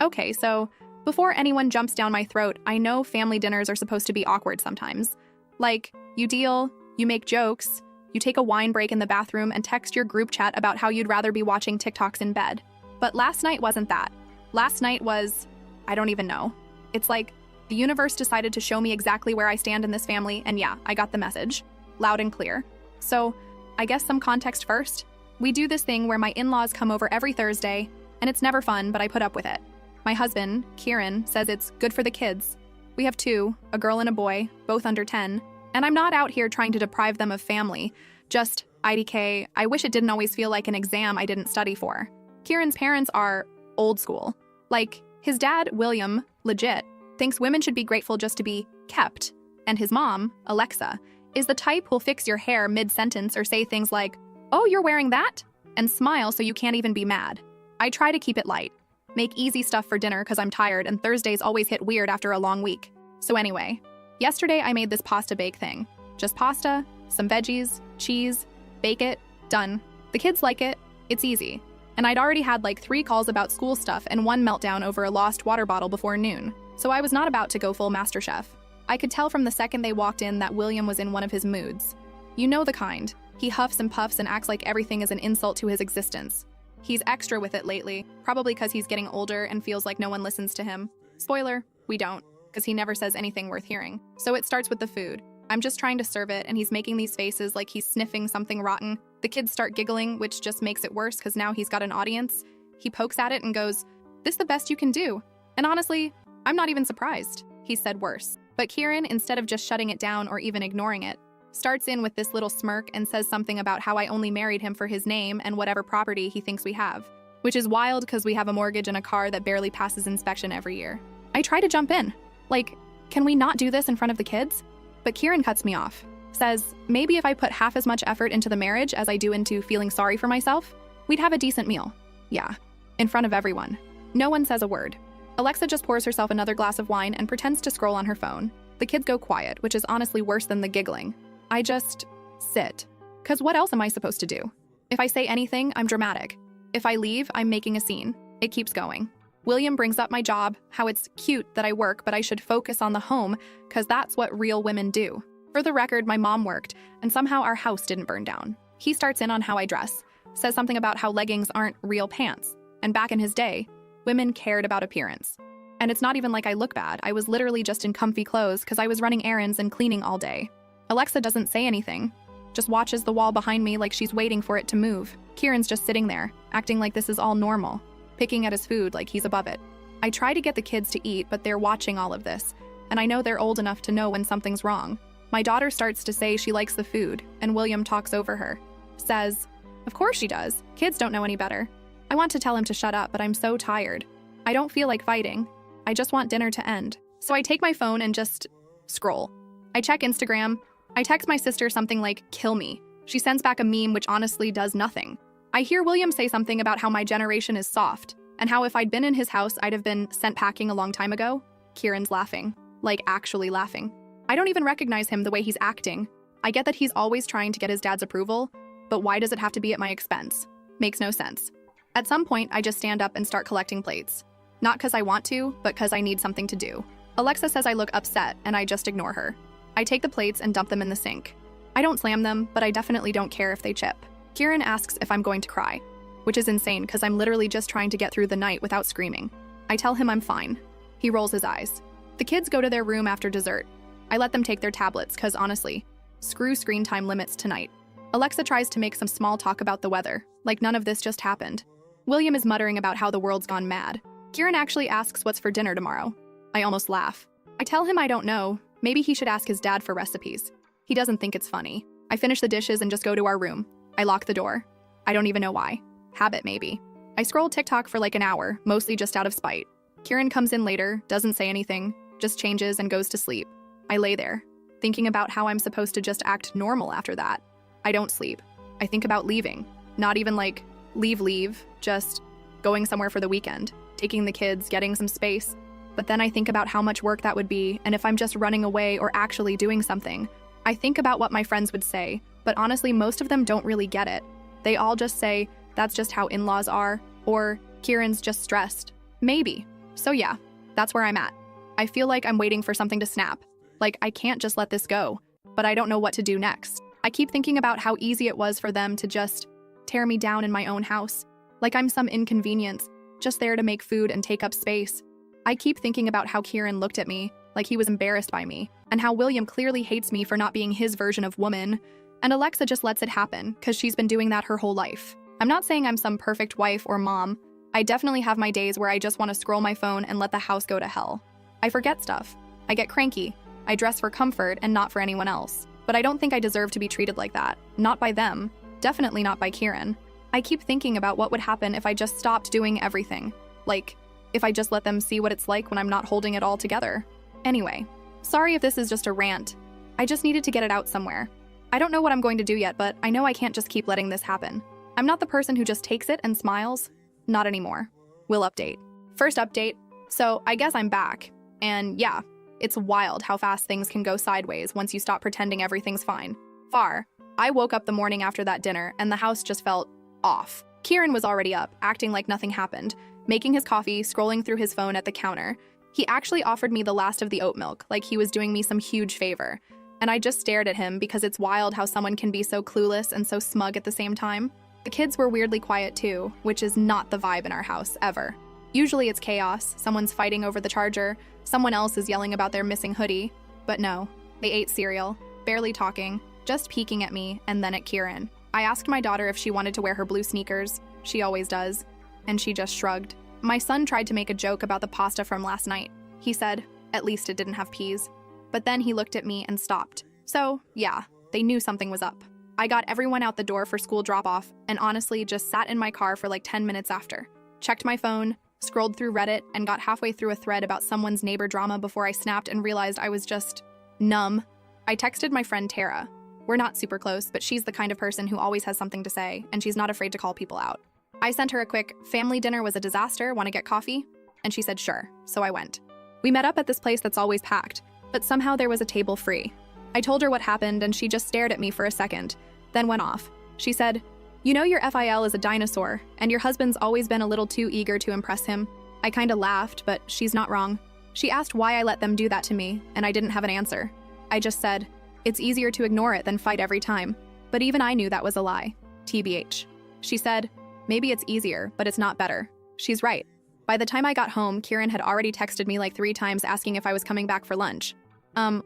Okay, so before anyone jumps down my throat, I know family dinners are supposed to be awkward sometimes. Like, you deal, you make jokes, you take a wine break in the bathroom and text your group chat about how you'd rather be watching TikToks in bed. But last night wasn't that. Last night was, I don't even know. It's like the universe decided to show me exactly where I stand in this family, and yeah, I got the message. Loud and clear. So, I guess some context first. We do this thing where my in-laws come over every Thursday, and it's never fun, but I put up with it. My husband, Kieran, says it's good for the kids. We have two, a girl and a boy, both under 10, and I'm not out here trying to deprive them of family. Just, IDK, I wish it didn't always feel like an exam I didn't study for. Kieran's parents are old school. Like, his dad, William, legit, thinks women should be grateful just to be kept. And his mom, Alexa, is the type who'll fix your hair mid-sentence or say things like, "Oh, you're wearing that?" and smile so you can't even be mad. I try to keep it light. Make easy stuff for dinner because I'm tired and Thursdays always hit weird after a long week. So anyway, yesterday I made this pasta bake thing. Just pasta, some veggies, cheese, bake it, done. The kids like it, it's easy. And I'd already had like 3 calls about school stuff and 1 meltdown over a lost water bottle before noon. So I was not about to go full MasterChef. I could tell from the second they walked in that William was in one of his moods. You know the kind. He huffs and puffs and acts like everything is an insult to his existence. He's extra with it lately, probably because he's getting older and feels like no one listens to him. Spoiler, we don't, because he never says anything worth hearing. So it starts with the food. I'm just trying to serve it, and he's making these faces like he's sniffing something rotten. The kids start giggling, which just makes it worse because now he's got an audience. He pokes at it and goes, "This the best you can do." And honestly, I'm not even surprised. He said worse. But Kieran, instead of just shutting it down or even ignoring it, starts in with this little smirk and says something about how I only married him for his name and whatever property he thinks we have. Which is wild because we have a mortgage and a car that barely passes inspection every year. I try to jump in. Like, can we not do this in front of the kids? But Kieran cuts me off. Says, maybe if I put half as much effort into the marriage as I do into feeling sorry for myself, we'd have a decent meal. Yeah, in front of everyone. No one says a word. Alexa just pours herself another glass of wine and pretends to scroll on her phone. The kids go quiet, which is honestly worse than the giggling. I just sit. 'Cause what else am I supposed to do? If I say anything, I'm dramatic. If I leave, I'm making a scene. It keeps going. William brings up my job, how it's cute that I work, but I should focus on the home, 'cause that's what real women do. For the record, my mom worked, and somehow our house didn't burn down. He starts in on how I dress, says something about how leggings aren't real pants, and back in his day, women cared about appearance. And it's not even like I look bad. I was literally just in comfy clothes because I was running errands and cleaning all day. Alexa doesn't say anything, just watches the wall behind me like she's waiting for it to move. Kieran's just sitting there, acting like this is all normal, picking at his food like he's above it. I try to get the kids to eat, but they're watching all of this, and I know they're old enough to know when something's wrong. My daughter starts to say she likes the food, and William talks over her. Says, "Of course she does. Kids don't know any better." I want to tell him to shut up, but I'm so tired. I don't feel like fighting. I just want dinner to end. So I take my phone and just scroll. I check Instagram. I text my sister something like, "Kill me." She sends back a meme which honestly does nothing. I hear William say something about how my generation is soft, and how if I'd been in his house, I'd have been sent packing a long time ago. Kieran's laughing. Like, actually laughing. I don't even recognize him the way he's acting. I get that he's always trying to get his dad's approval, but why does it have to be at my expense? Makes no sense. At some point, I just stand up and start collecting plates. Not because I want to, but because I need something to do. Alexa says I look upset, and I just ignore her. I take the plates and dump them in the sink. I don't slam them, but I definitely don't care if they chip. Kieran asks if I'm going to cry, which is insane because I'm literally just trying to get through the night without screaming. I tell him I'm fine. He rolls his eyes. The kids go to their room after dessert. I let them take their tablets because honestly, screw screen time limits tonight. Alexa tries to make some small talk about the weather, like none of this just happened. William is muttering about how the world's gone mad. Kieran actually asks what's for dinner tomorrow. I almost laugh. I tell him I don't know. Maybe he should ask his dad for recipes. He doesn't think it's funny. I finish the dishes and just go to our room. I lock the door. I don't even know why. Habit, maybe. I scroll TikTok for like an hour, mostly just out of spite. Kieran comes in later, doesn't say anything, just changes and goes to sleep. I lay there, thinking about how I'm supposed to just act normal after that. I don't sleep. I think about leaving. Not even like, leave, just going somewhere for the weekend, taking the kids, getting some space. But then I think about how much work that would be, and if I'm just running away or actually doing something. I think about what my friends would say, but honestly, most of them don't really get it. They all just say, that's just how in-laws are, or Kieran's just stressed. Maybe. So yeah, that's where I'm at. I feel like I'm waiting for something to snap. Like, I can't just let this go, but I don't know what to do next. I keep thinking about how easy it was for them to just tear me down in my own house. Like I'm some inconvenience, just there to make food and take up space. I keep thinking about how Kieran looked at me, like he was embarrassed by me, and how William clearly hates me for not being his version of woman, and Alexa just lets it happen because she's been doing that her whole life. I'm not saying I'm some perfect wife or mom. I definitely have my days where I just want to scroll my phone and let the house go to hell. I forget stuff. I get cranky. I dress for comfort and not for anyone else. But I don't think I deserve to be treated like that. Not by them. Definitely not by Kieran. I keep thinking about what would happen if I just stopped doing everything. Like, if I just let them see what it's like when I'm not holding it all together. Anyway, sorry if this is just a rant. I just needed to get it out somewhere. I don't know what I'm going to do yet, but I know I can't just keep letting this happen. I'm not the person who just takes it and smiles. Not anymore. We'll update. First update. So I guess I'm back. And yeah, it's wild how fast things can go sideways once you stop pretending everything's fine. I woke up the morning after that dinner and the house just felt off. Kieran was already up, acting like nothing happened, making his coffee, scrolling through his phone at the counter. He actually offered me the last of the oat milk, like he was doing me some huge favor. And I just stared at him because it's wild how someone can be so clueless and so smug at the same time. The kids were weirdly quiet too, which is not the vibe in our house, ever. Usually it's chaos, someone's fighting over the charger, someone else is yelling about their missing hoodie. But no, they ate cereal, barely talking, just peeking at me and then at Kieran. I asked my daughter if she wanted to wear her blue sneakers. She always does. And she just shrugged. My son tried to make a joke about the pasta from last night. He said, at least it didn't have peas. But then he looked at me and stopped. So, yeah, they knew something was up. I got everyone out the door for school drop-off and honestly just sat in my car for like 10 minutes after. Checked my phone, scrolled through Reddit, and got halfway through a thread about someone's neighbor drama before I snapped and realized I was just numb. I texted my friend Tara. We're not super close, but she's the kind of person who always has something to say, and she's not afraid to call people out. I sent her a quick, family dinner was a disaster, want to get coffee? And she said sure, so I went. We met up at this place that's always packed, but somehow there was a table free. I told her what happened, and she just stared at me for a second, then went off. She said, you know your FIL is a dinosaur, and your husband's always been a little too eager to impress him. I kinda laughed, but she's not wrong. She asked why I let them do that to me, and I didn't have an answer. I just said, it's easier to ignore it than fight every time. But even I knew that was a lie. TBH. She said, maybe it's easier, but it's not better. She's right. By the time I got home, Kieran had already texted me like 3 times asking if I was coming back for lunch.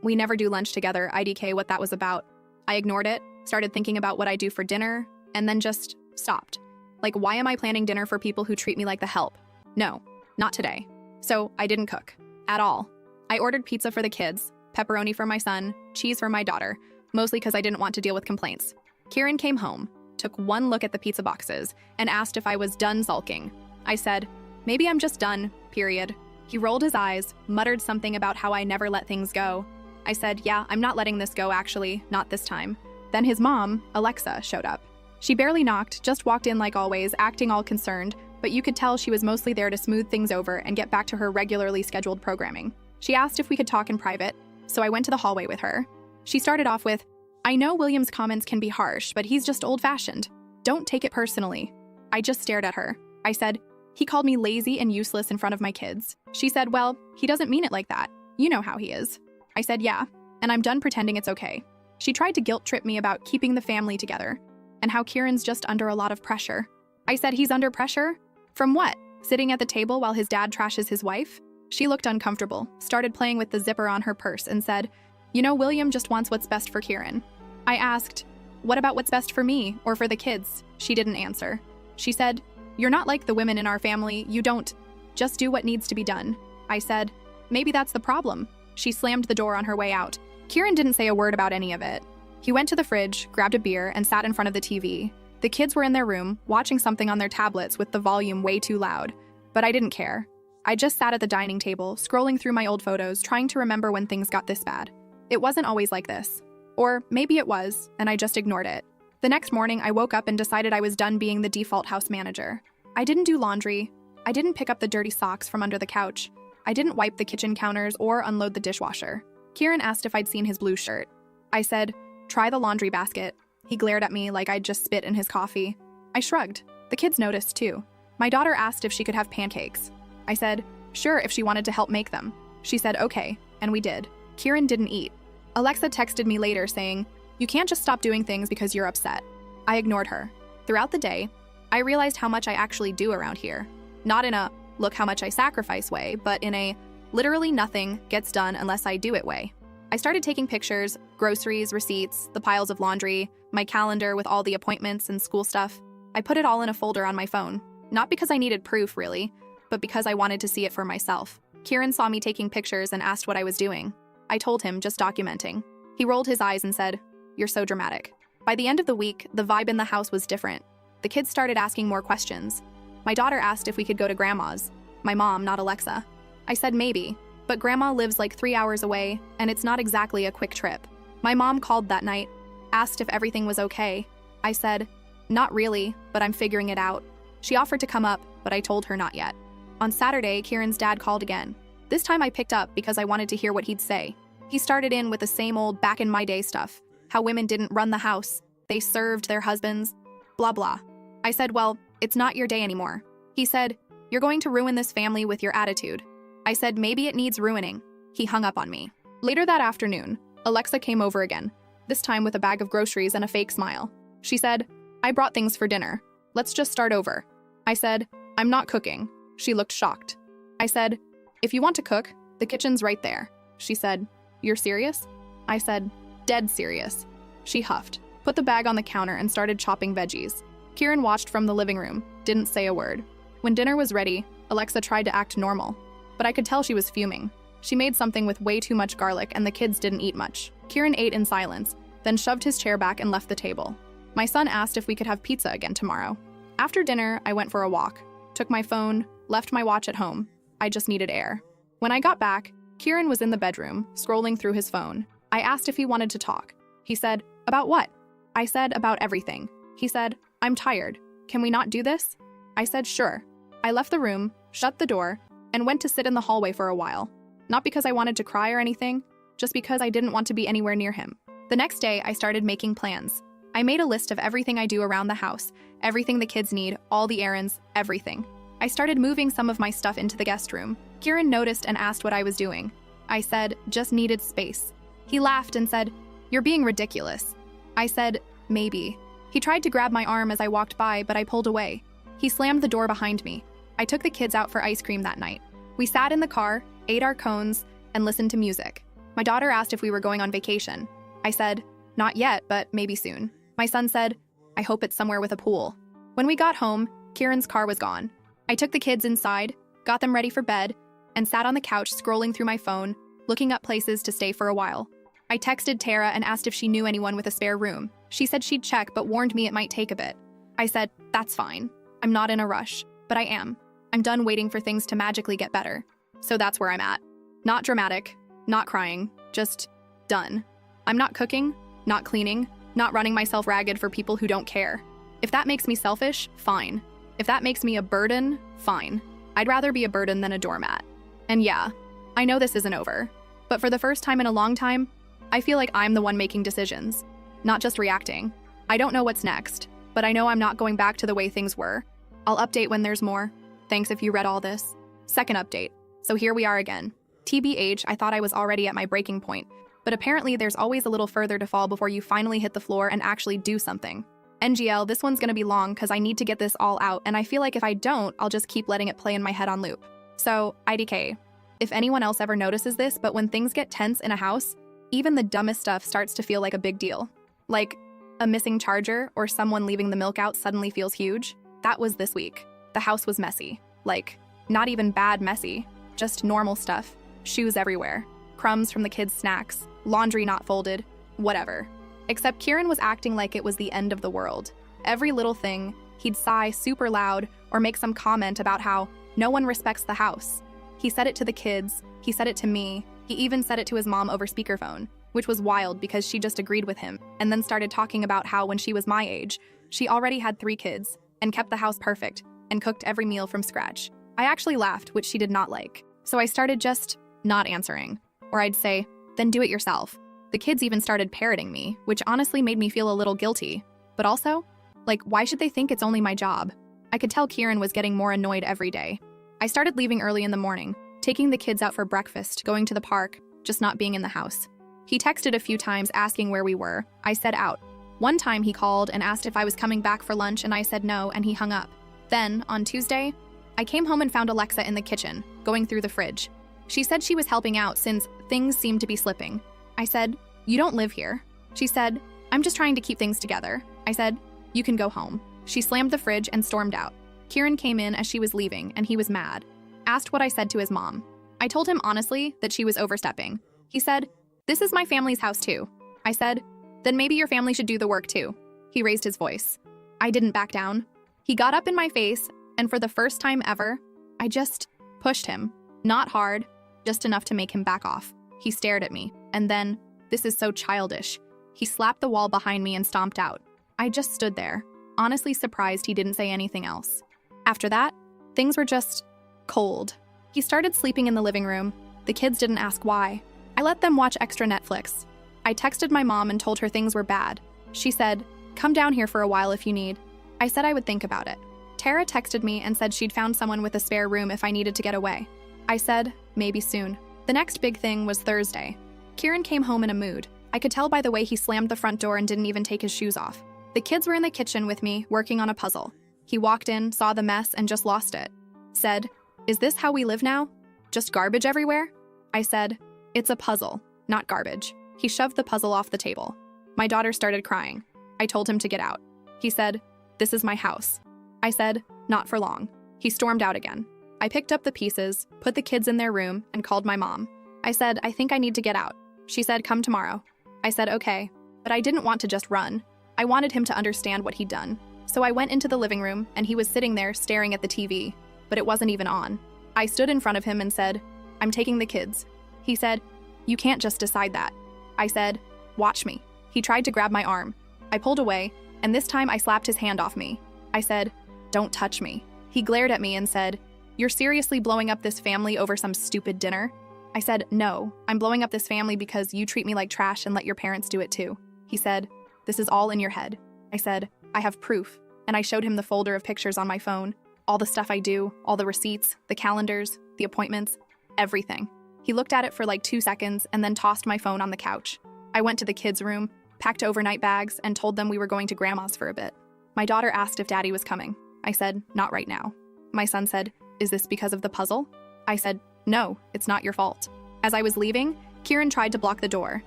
We never do lunch together, IDK what that was about. I ignored it, started thinking about what I do for dinner, and then just stopped. Like, why am I planning dinner for people who treat me like the help? No, not today. So I didn't cook. At all. I ordered pizza for the kids, pepperoni for my son, cheese for my daughter, mostly because I didn't want to deal with complaints. Kieran came home, took one look at the pizza boxes, and asked if I was done sulking. I said, maybe I'm just done, period. He rolled his eyes, muttered something about how I never let things go. I said, yeah, I'm not letting this go actually, not this time. Then his mom, Alexa, showed up. She barely knocked, just walked in like always, acting all concerned, but you could tell she was mostly there to smooth things over and get back to her regularly scheduled programming. She asked if we could talk in private, so I went to the hallway with her. She started off with, I know William's comments can be harsh, but he's just old-fashioned. Don't take it personally. I just stared at her. I said, he called me lazy and useless in front of my kids. She said, well, he doesn't mean it like that. You know how he is. I said, yeah, and I'm done pretending it's okay. She tried to guilt-trip me about keeping the family together and how Kieran's just under a lot of pressure. I said he's under pressure? From what? Sitting at the table while his dad trashes his wife? She looked uncomfortable, started playing with the zipper on her purse, and said, you know, William just wants what's best for Kieran. I asked, what about what's best for me or for the kids? She didn't answer. She said, you're not like the women in our family, you don't just do what needs to be done. I said, maybe that's the problem. She slammed the door on her way out. Kieran didn't say a word about any of it. He went to the fridge, grabbed a beer, and sat in front of the TV. The kids were in their room, watching something on their tablets with the volume way too loud. But I didn't care. I just sat at the dining table, scrolling through my old photos, trying to remember when things got this bad. It wasn't always like this. Or maybe it was, and I just ignored it. The next morning, I woke up and decided I was done being the default house manager. I didn't do laundry. I didn't pick up the dirty socks from under the couch. I didn't wipe the kitchen counters or unload the dishwasher. Kieran asked if I'd seen his blue shirt. I said, try the laundry basket. He glared at me like I'd just spit in his coffee. I shrugged. The kids noticed, too. My daughter asked if she could have pancakes. I said, sure if she wanted to help make them. She said okay, and we did. Kieran didn't eat. Alexa texted me later saying, "You can't just stop doing things because you're upset." I ignored her. Throughout the day, I realized how much I actually do around here. Not in a, look how much I sacrifice way, but in a, literally nothing gets done unless I do it way. I started taking pictures, groceries, receipts, the piles of laundry, my calendar with all the appointments and school stuff. I put it all in a folder on my phone. Not because I needed proof, really, but because I wanted to see it for myself. Kieran saw me taking pictures and asked what I was doing. I told him, just documenting. He rolled his eyes and said, "You're so dramatic." By the end of the week, the vibe in the house was different. The kids started asking more questions. My daughter asked if we could go to Grandma's. My mom, not Alexa. I said maybe, but Grandma lives like 3 hours away, and it's not exactly a quick trip. My mom called that night, asked if everything was okay. I said, "Not really, but I'm figuring it out." She offered to come up, but I told her not yet. On Saturday, Kieran's dad called again. This time I picked up because I wanted to hear what he'd say. He started in with the same old back in my day stuff, how women didn't run the house, they served their husbands, blah blah. I said, "Well, it's not your day anymore." He said, "You're going to ruin this family with your attitude." I said, "Maybe it needs ruining." He hung up on me. Later that afternoon, Alexa came over again, this time with a bag of groceries and a fake smile. She said, "I brought things for dinner. Let's just start over." I said, "I'm not cooking." She looked shocked. I said, "If you want to cook, the kitchen's right there." She said, "You're serious?" I said, "Dead serious." She huffed, put the bag on the counter and started chopping veggies. Kieran watched from the living room, didn't say a word. When dinner was ready, Alexa tried to act normal, but I could tell she was fuming. She made something with way too much garlic and the kids didn't eat much. Kieran ate in silence, then shoved his chair back and left the table. My son asked if we could have pizza again tomorrow. After dinner, I went for a walk, took my phone, left my watch at home. I just needed air. When I got back, Kieran was in the bedroom, scrolling through his phone. I asked if he wanted to talk. He said, "About what?" I said, "About everything." He said, "I'm tired. Can we not do this?" I said, "Sure." I left the room, shut the door, and went to sit in the hallway for a while. Not because I wanted to cry or anything, just because I didn't want to be anywhere near him. The next day, I started making plans. I made a list of everything I do around the house, everything the kids need, all the errands, everything. I started moving some of my stuff into the guest room. Kieran noticed and asked what I was doing. I said, "Just needed space." He laughed and said, "You're being ridiculous." I said, "Maybe." He tried to grab my arm as I walked by, but I pulled away. He slammed the door behind me. I took the kids out for ice cream that night. We sat in the car, ate our cones, and listened to music. My daughter asked if we were going on vacation. I said, "Not yet, but maybe soon." My son said, "I hope it's somewhere with a pool." When we got home, Kieran's car was gone. I took the kids inside, got them ready for bed, and sat on the couch scrolling through my phone, looking up places to stay for a while. I texted Tara and asked if she knew anyone with a spare room. She said she'd check, but warned me it might take a bit. I said, "That's fine. I'm not in a rush, but I am. I'm done waiting for things to magically get better." So that's where I'm at. Not dramatic, not crying, just done. I'm not cooking, not cleaning, not running myself ragged for people who don't care. If that makes me selfish, fine. If that makes me a burden, fine. I'd rather be a burden than a doormat. And yeah, I know this isn't over, but for the first time in a long time, I feel like I'm the one making decisions, not just reacting. I don't know what's next, but I know I'm not going back to the way things were. I'll update when there's more. Thanks if you read all this. Second update. So here we are again. TBH, I thought I was already at my breaking point, but apparently there's always a little further to fall before you finally hit the floor and actually do something. NGL, this one's gonna be long because I need to get this all out, and I feel like if I don't, I'll just keep letting it play in my head on loop. So, IDK. If anyone else ever notices this, but when things get tense in a house, even the dumbest stuff starts to feel like a big deal. Like, a missing charger or someone leaving the milk out suddenly feels huge. That was this week. The house was messy. Like, not even bad messy, just normal stuff. Shoes everywhere, crumbs from the kids' snacks, laundry not folded, whatever. Except Kieran was acting like it was the end of the world. Every little thing, he'd sigh super loud or make some comment about how no one respects the house. He said it to the kids, he said it to me, he even said it to his mom over speakerphone, which was wild because she just agreed with him, and then started talking about how when she was my age, she already had 3 kids and kept the house perfect and cooked every meal from scratch. I actually laughed, which she did not like. So I started just not answering. Or I'd say, "Then do it yourself." The kids even started parroting me, which honestly made me feel a little guilty. But also, like, why should they think it's only my job? I could tell Kieran was getting more annoyed every day. I started leaving early in the morning, taking the kids out for breakfast, going to the park, just not being in the house. He texted a few times asking where we were. I said out. One time he called and asked if I was coming back for lunch and I said no and he hung up. Then, on Tuesday, I came home and found Alexa in the kitchen, going through the fridge. She said she was helping out since things seemed to be slipping. I said, "You don't live here." She said, "I'm just trying to keep things together." I said, "You can go home." She slammed the fridge and stormed out. Kieran came in as she was leaving and he was mad. Asked what I said to his mom. I told him honestly that she was overstepping. He said, "This is my family's house too." I said, "Then maybe your family should do the work too." He raised his voice. I didn't back down. He got up in my face, and for the first time ever, I just pushed him. Not hard, just enough to make him back off. He stared at me, and then, this is so childish, he slapped the wall behind me and stomped out. I just stood there, honestly surprised he didn't say anything else. After that, things were just cold. He started sleeping in the living room. The kids didn't ask why. I let them watch extra Netflix. I texted my mom and told her things were bad. She said, "Come down here for a while if you need." I said I would think about it. Tara texted me and said she'd found someone with a spare room if I needed to get away. I said, maybe soon. The next big thing was Thursday. Kieran came home in a mood. I could tell by the way he slammed the front door and didn't even take his shoes off. The kids were in the kitchen with me, working on a puzzle. He walked in, saw the mess, and just lost it. Said, "Is this how we live now? Just garbage everywhere?" I said, "It's a puzzle, not garbage." He shoved the puzzle off the table. My daughter started crying. I told him to get out. He said, "This is my house." I said, "Not for long." He stormed out again. I picked up the pieces, put the kids in their room, and called my mom. I said, "I think I need to get out." She said, "Come tomorrow." I said, "Okay," but I didn't want to just run. I wanted him to understand what he'd done. So I went into the living room, and he was sitting there staring at the TV, but it wasn't even on. I stood in front of him and said, "I'm taking the kids." He said, "You can't just decide that." I said, "Watch me." He tried to grab my arm. I pulled away, and this time I slapped his hand off me. I said, "Don't touch me." He glared at me and said, "You're seriously blowing up this family over some stupid dinner?" I said, "No, I'm blowing up this family because you treat me like trash and let your parents do it too." He said, "This is all in your head." I said, "I have proof," and I showed him the folder of pictures on my phone, all the stuff I do, all the receipts, the calendars, the appointments, everything. He looked at it for like 2 seconds and then tossed my phone on the couch. I went to the kids' room, packed overnight bags, and told them we were going to Grandma's for a bit. My daughter asked if Daddy was coming. I said, "Not right now." My son said, "Is this because of the puzzle?" I said, "No, it's not your fault." As I was leaving, Kieran tried to block the door.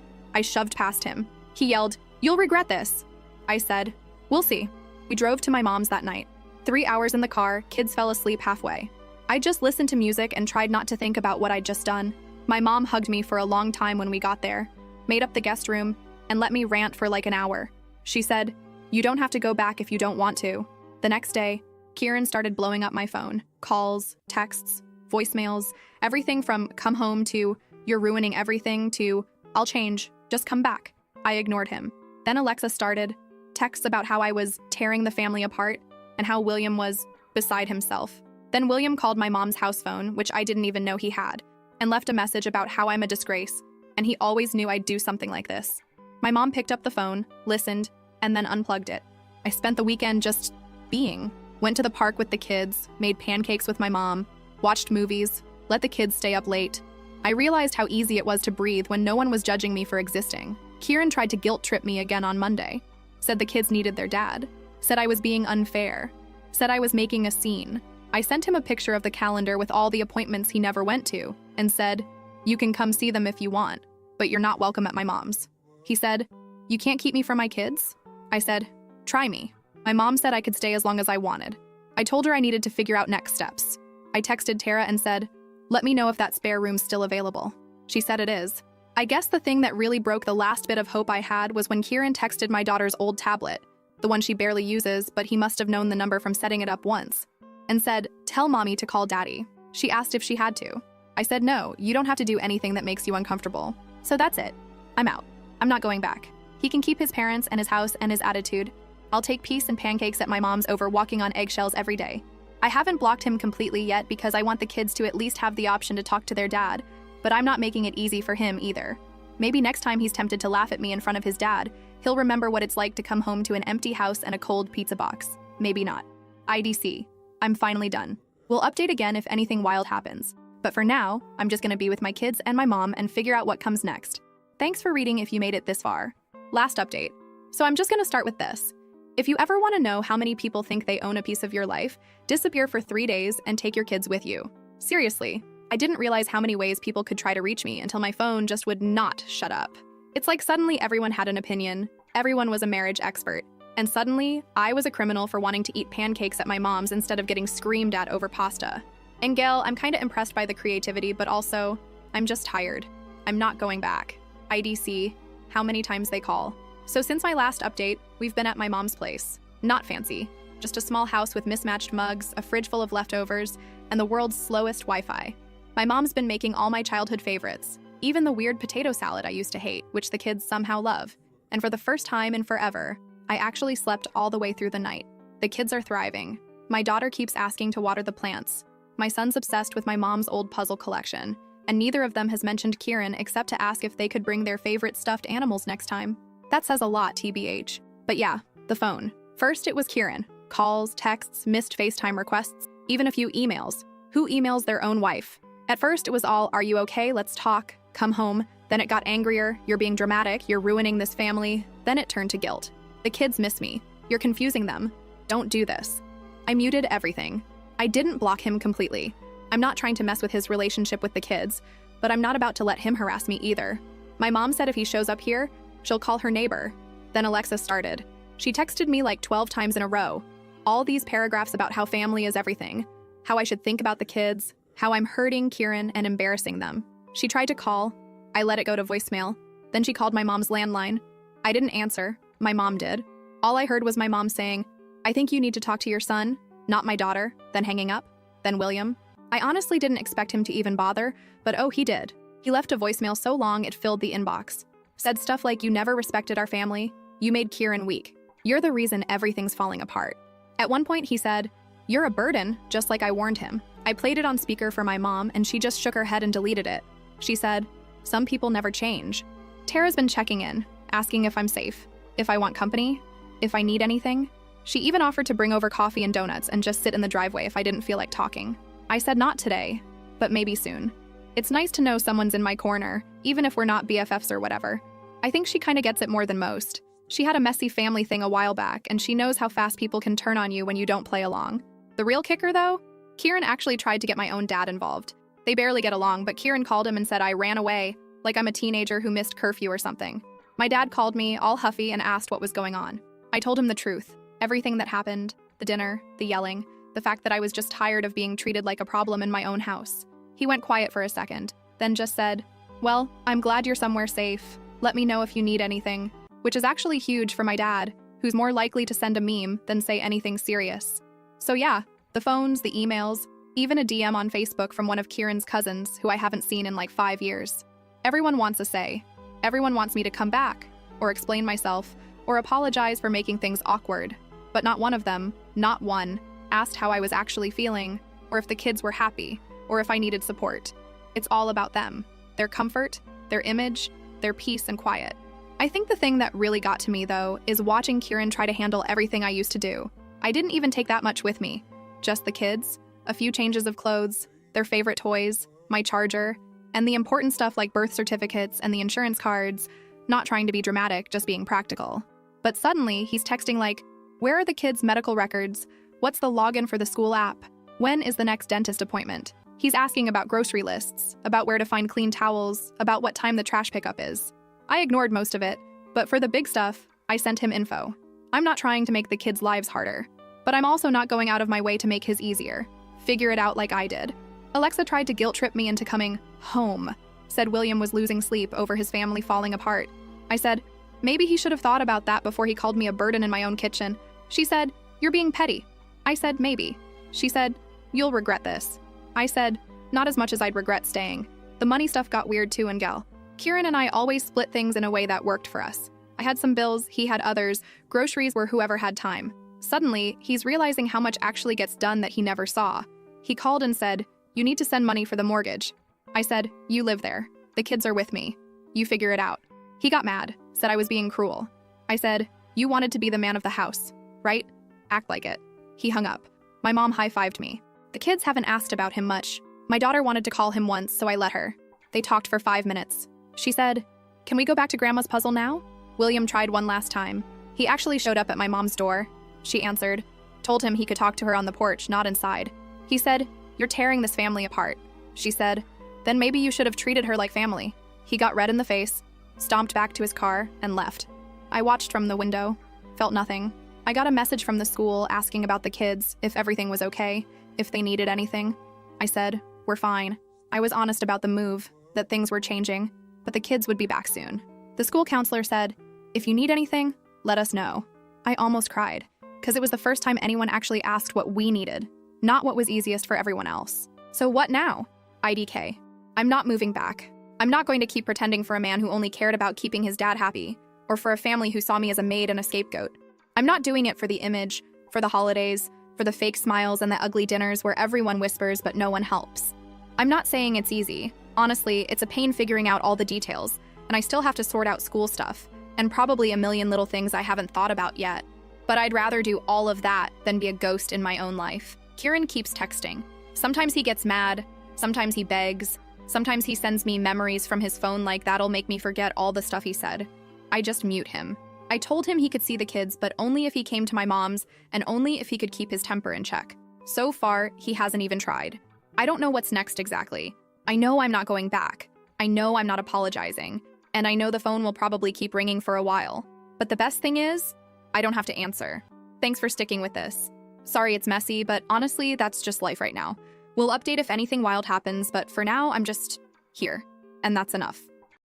I shoved past him. He yelled, "You'll regret this." I said, "We'll see." We drove to my mom's that night. 3 hours in the car, kids fell asleep halfway. I just listened to music and tried not to think about what I'd just done. My mom hugged me for a long time when we got there, made up the guest room, and let me rant for like an hour. She said, "You don't have to go back if you don't want to." The next day, Kieran started blowing up my phone. Calls, texts, voicemails, everything from "come home" to "you're ruining everything" to "I'll change, just come back." I ignored him. Then Alexa started, texts about how I was tearing the family apart and how William was beside himself. Then William called my mom's house phone, which I didn't even know he had, and left a message about how I'm a disgrace, and he always knew I'd do something like this. My mom picked up the phone, listened, and then unplugged it. I spent the weekend just being. Went to the park with the kids, made pancakes with my mom, watched movies, let the kids stay up late. I realized how easy it was to breathe when no one was judging me for existing. Kieran tried to guilt trip me again on Monday. Said the kids needed their dad. Said I was being unfair. Said I was making a scene. I sent him a picture of the calendar with all the appointments he never went to and said, "You can come see them if you want, but you're not welcome at my mom's." He said, "You can't keep me from my kids?" I said, "Try me." My mom said I could stay as long as I wanted. I told her I needed to figure out next steps. I texted Tara and said, "Let me know if that spare room's still available." She said it is. I guess the thing that really broke the last bit of hope I had was when Kieran texted my daughter's old tablet, the one she barely uses, but he must have known the number from setting it up once, and said, "Tell mommy to call daddy." She asked if she had to. I said, "No, you don't have to do anything that makes you uncomfortable." So that's it. I'm out. I'm not going back. He can keep his parents and his house and his attitude. I'll take peace and pancakes at my mom's over walking on eggshells every day. I haven't blocked him completely yet because I want the kids to at least have the option to talk to their dad, but I'm not making it easy for him either. Maybe next time he's tempted to laugh at me in front of his dad, he'll remember what it's like to come home to an empty house and a cold pizza box. Maybe not. IDC. I'm finally done. We'll update again if anything wild happens. But for now, I'm just gonna be with my kids and my mom and figure out what comes next. Thanks for reading if you made it this far. Last update. So I'm just gonna start with this. If you ever wanna know how many people think they own a piece of your life, disappear for 3 days and take your kids with you. Seriously, I didn't realize how many ways people could try to reach me until my phone just would not shut up. It's like suddenly everyone had an opinion, everyone was a marriage expert, and suddenly I was a criminal for wanting to eat pancakes at my mom's instead of getting screamed at over pasta. And Gail, I'm kinda impressed by the creativity, but also, I'm just tired. I'm not going back. IDC, how many times they call. So since my last update, we've been at my mom's place. Not fancy, just a small house with mismatched mugs, a fridge full of leftovers, and the world's slowest Wi-Fi. My mom's been making all my childhood favorites, even the weird potato salad I used to hate, which the kids somehow love. And for the first time in forever, I actually slept all the way through the night. The kids are thriving. My daughter keeps asking to water the plants. My son's obsessed with my mom's old puzzle collection, and neither of them has mentioned Kieran except to ask if they could bring their favorite stuffed animals next time. That says a lot, TBH. But yeah, the phone. First, it was Kieran. Calls, texts, missed FaceTime requests, even a few emails. Who emails their own wife? At first, it was all, "Are you okay? Let's talk. Come home." Then it got angrier. "You're being dramatic. You're ruining this family." Then it turned to guilt. "The kids miss me. You're confusing them. Don't do this." I muted everything. I didn't block him completely. I'm not trying to mess with his relationship with the kids, but I'm not about to let him harass me either. My mom said if he shows up here, she'll call her neighbor. Then Alexa started. She texted me like 12 times in a row. All these paragraphs about how family is everything, how I should think about the kids, how I'm hurting Kieran and embarrassing them. She tried to call. I let it go to voicemail. Then she called my mom's landline. I didn't answer. My mom did. All I heard was my mom saying, "I think you need to talk to your son, not my daughter," then hanging up. Then William. I honestly didn't expect him to even bother, but oh, he did. He left a voicemail so long it filled the inbox. Said stuff like, "You never respected our family. You made Kieran weak. You're the reason everything's falling apart." At one point he said, "You're a burden," just like I warned him. I played it on speaker for my mom and she just shook her head and deleted it. She said, "Some people never change." Tara's been checking in, asking if I'm safe, if I want company, if I need anything. She even offered to bring over coffee and donuts and just sit in the driveway if I didn't feel like talking. I said not today, but maybe soon. It's nice to know someone's in my corner, even if we're not BFFs or whatever. I think she kinda gets it more than most. She had a messy family thing a while back, and she knows how fast people can turn on you when you don't play along. The real kicker, though? Kieran actually tried to get my own dad involved. They barely get along, but Kieran called him and said I ran away, like I'm a teenager who missed curfew or something. My dad called me, all huffy, and asked what was going on. I told him the truth. Everything that happened, the dinner, the yelling, the fact that I was just tired of being treated like a problem in my own house. He went quiet for a second, then just said, "Well, I'm glad you're somewhere safe. Let me know if you need anything," which is actually huge for my dad, who's more likely to send a meme than say anything serious. So yeah, the phones, the emails, even a DM on Facebook from one of Kieran's cousins who I haven't seen in like 5 years. Everyone wants a say. Everyone wants me to come back, or explain myself, or apologize for making things awkward. But not one of them, not one, asked how I was actually feeling, or if the kids were happy, or if I needed support. It's all about them, their comfort, their image, their peace and quiet. I think the thing that really got to me, though, is watching Kieran try to handle everything I used to do. I didn't even take that much with me. Just the kids, a few changes of clothes, their favorite toys, my charger, and the important stuff like birth certificates and the insurance cards, not trying to be dramatic, just being practical. But suddenly, he's texting like, "Where are the kids' medical records? What's the login for the school app? When is the next dentist appointment?" He's asking about grocery lists, about where to find clean towels, about what time the trash pickup is. I ignored most of it, but for the big stuff, I sent him info. I'm not trying to make the kids' lives harder, but I'm also not going out of my way to make his easier. Figure it out like I did. Alexa tried to guilt trip me into coming home, said William was losing sleep over his family falling apart. I said, maybe he should have thought about that before he called me a burden in my own kitchen. She said, "You're being petty." I said, maybe. She said, "You'll regret this." I said, not as much as I'd regret staying. The money stuff got weird too, and Gal. Kieran and I always split things in a way that worked for us. I had some bills, he had others, groceries were whoever had time. Suddenly, he's realizing how much actually gets done that he never saw. He called and said, "You need to send money for the mortgage." I said, "You live there. The kids are with me. You figure it out." He got mad, said I was being cruel. I said, "You wanted to be the man of the house, right? Act like it." He hung up. My mom high-fived me. The kids haven't asked about him much, My daughter wanted to call him once, so I let her. They talked for 5 minutes. She said, "Can we go back to Grandma's puzzle now?" William tried one last time. He actually showed up at my mom's door. She answered, told him he could talk to her on the porch, not inside. He said, "You're tearing this family apart." She said, "Then maybe you should have treated her like family." He got red in the face, stomped back to his car, and left. I watched from the window, felt nothing. I got a message from the school asking about the kids, if everything was okay, if they needed anything. I said, "We're fine." I was honest about the move, that things were changing, but the kids would be back soon. The school counselor said, "If you need anything, let us know." I almost cried, because it was the first time anyone actually asked what we needed, not what was easiest for everyone else. So what now? IDK. I'm not moving back. I'm not going to keep pretending for a man who only cared about keeping his dad happy, or for a family who saw me as a maid and a scapegoat. I'm not doing it for the image, for the holidays, for the fake smiles and the ugly dinners where everyone whispers but no one helps. I'm not saying it's easy. Honestly, it's a pain figuring out all the details, and I still have to sort out school stuff, and probably a million little things I haven't thought about yet. But I'd rather do all of that than be a ghost in my own life. Kieran keeps texting. Sometimes he gets mad, sometimes he begs, sometimes he sends me memories from his phone like that'll make me forget all the stuff he said. I just mute him. I told him he could see the kids, but only if he came to my mom's and only if he could keep his temper in check. So far, he hasn't even tried. I don't know what's next exactly. I know I'm not going back. I know I'm not apologizing. And I know the phone will probably keep ringing for a while. But the best thing is, I don't have to answer. Thanks for sticking with this. Sorry it's messy, but honestly, that's just life right now. We'll update if anything wild happens, but for now, I'm just here. And that's enough.